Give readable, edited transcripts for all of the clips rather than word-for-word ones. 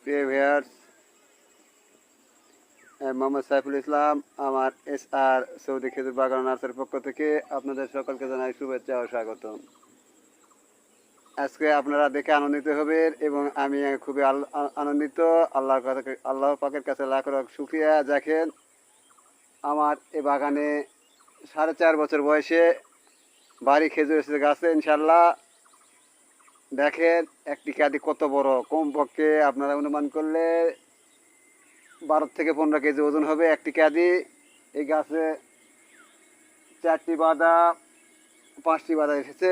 প্রিয় ভিউয়ার্স, মোহাম্মদ সাইফুল ইসলাম আমার SR Saudi খেজুর বাগান নার্সারির পক্ষ থেকে আপনাদের সকলকে জানাই শুভেচ্ছা ও স্বাগতম। আজকে আপনারা দেখে আনন্দিত হবেন এবং আমি খুবই আনন্দিত। আল্লাহ পাকের কাছে লাখ লাখ শুকরিয়া। দেখেন, আমার এই বাগানে 4.5 বছর বয়সে বাড়ি খেজুর এসেছে গাছে ইনশাল্লাহ। দেখেন একটি কাঁদি কত বড়, কমপক্ষে আপনারা অনুমান করলে 12 থেকে 15 কেজি ওজন হবে একটি কাঁদি। এই গাছে 4টি বাঁধা, 5টি বাঁধা এসেছে।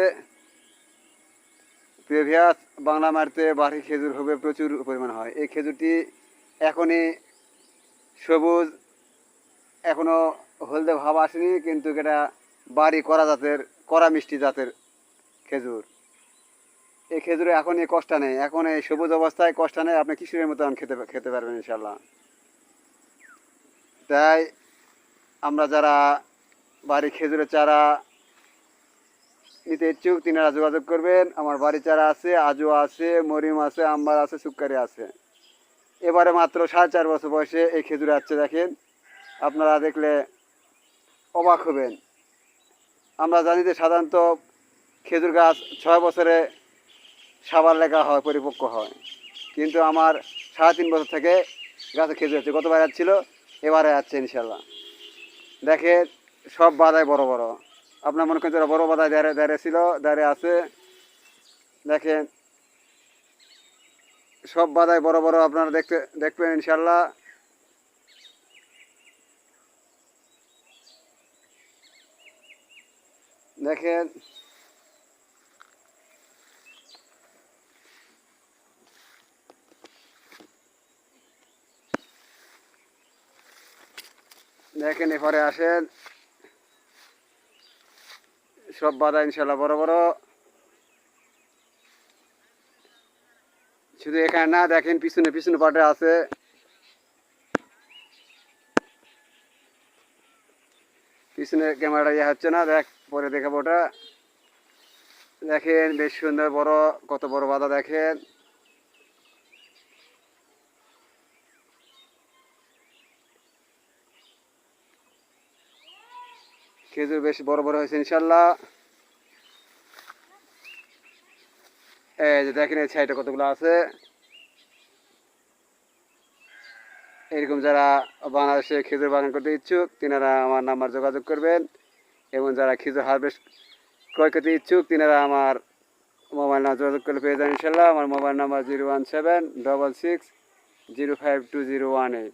প্রিভিয়াস বাংলা মাটিতে বাড়ি খেজুর হবে প্রচুর পরিমাণ হয়। এই খেজুরটি এখনই সবুজ, এখনও হলদে ভাব আসেনি, কিন্তু এটা বাড়ি করা জাতের, কড়া মিষ্টি জাতের খেজুর। এই খেজুরে এখনই কষ্ট নেই, এখন এই সবুজ অবস্থায় কষ্ট নেই, আপনি কিশোরের মতো খেতে পারবেন ইনশাল্লাহ। তাই আমরা যারা বাড়ি খেজুরের চারা নিতে ইচ্ছুক তিনারা যোগাযোগ করবেন। আমার বাড়ি চারা আছে, আজু আছে, মরিম আছে, আম্বার আছে, সুক্কারি আছে। এবারে মাত্র 4.5 বছর বয়সে এই খেজুর আসছে। দেখেন, আপনারা দেখলে অবাক হবেন। আমরা জানি যে সাধারণত খেজুর গাছ 6 বছরে সাবার লেখা হয়, পরিপক্ক হয়, কিন্তু আমার 3.5 বছর থেকে গাছে খেজুর হচ্ছে। গতবার আসছিল, এবারে আসছে ইনশাল্লাহ। দেখেন সব বাদায় বড় বড়, আপনার মনে করেন যারা বড় বাদায় দাঁড়িয়ে ছিল, দাঁড়িয়ে আছে। দেখেন সব বাদায় বড় বড়, আপনারা দেখবেন ইনশাল্লাহ। দেখেন দেখেন এরপরে আসেন, সব বাদা ইনশাল্লাহ বড় বড়। শুধু এখানে না, দেখেন পিছনে পিছনে পাটে আছে। পিছনে ক্যামেরাটা ইয়ে হচ্ছে না, দেখ পরে দেখাবো ওটা। দেখেন বেশ সুন্দর বড়, কত বড় বাদা দেখেন। খেজুর বেশ বড় বড় হয়েছে ইনশাল্লাহ। এই যে দেখেন এই সাইডে কতগুলো আছে। এরকম যারা বাংলাদেশে খেজুর বাগান করতে ইচ্ছুক তিনারা আমার নাম্বার যোগাযোগ করবেন, এবং যারা খেজুর হারভেস্ট ক্রয় করতে ইচ্ছুক তিনারা আমার মোবাইল নাম্বার যোগাযোগ করলে পেয়ে যান ইনশাল্লাহ। আমার মোবাইল নাম্বার 01766052018।